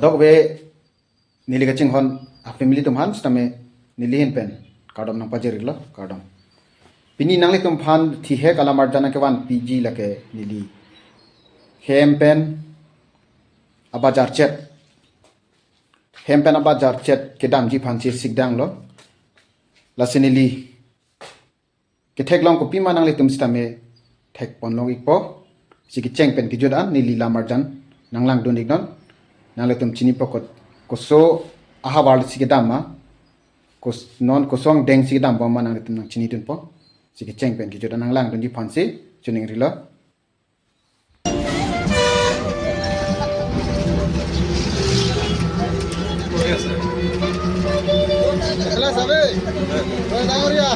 adok we nili kaching hon a family tum han stame nili hin pen kardom nang pajeri lo kardom pini nangli tum phan thi he kala marjana ke wan pg lake nili hem pen abajar chet hem pen abajar chet ke dam ji phan chi sikdang lo lasenili ke thek long ko pima nangli tum stame thek pon long ikpo siki cheng pen ki jodan nili la marjan nanglang don iknon nangli tum chini pokot koso ahavar siki dama kos non kosong deng siki dam bomma nangli tum nang chini tun po siki cheng pen ki jodan nanglang don ji phan si chuning rilo Hola, ¿sabe? Hola, Gloria.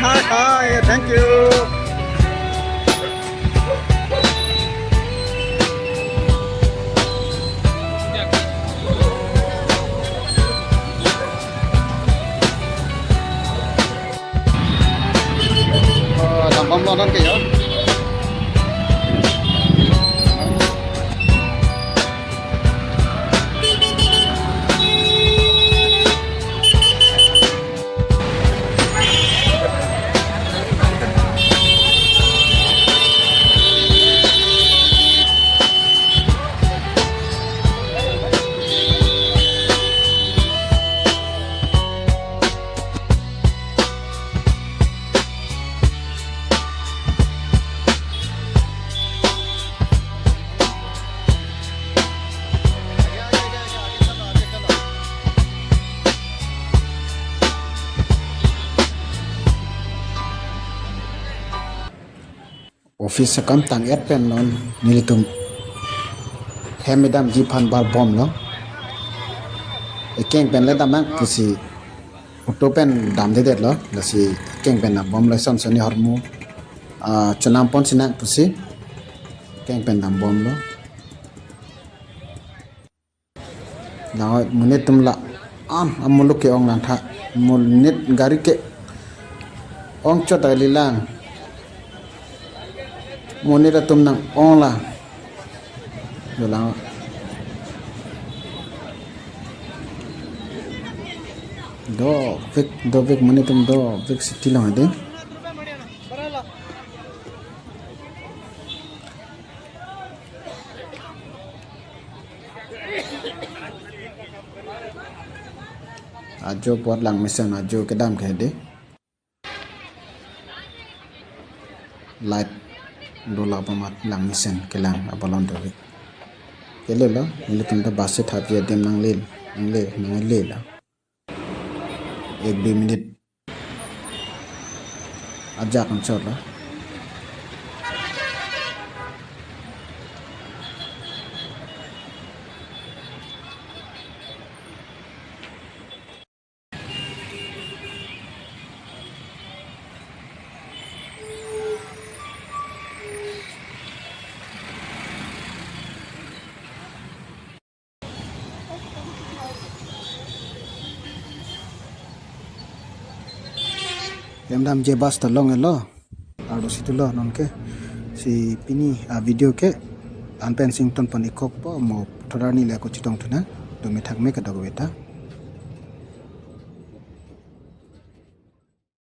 hi. Thank you. Làm bom lo kìa. Office kam tang appen non nilitum hemedam jipan bar bom no ekeng pen le damang kisi otopen dam de det lo lasi keng pen na bom le son soni hormu chunam pon sinak pusi keng pen dam bom lo na munit tum la amuluk ke ong nan tha munit gari ke ong chota lilang monira tum nang ong la dolang do vek mani tum do vek city lang ade ajo pot lang mission ajo kedam ke de light dola pamat lang mission kelang abolon to kele lo ile tum da basse thapia dem nang le la 1-2 minit ajak ang chot la dam je bas to long elo aro situ lo non ke si pini video ke anpen sing ton panikok po mo thorani le ko chitong thuna to me thak me ka dog beta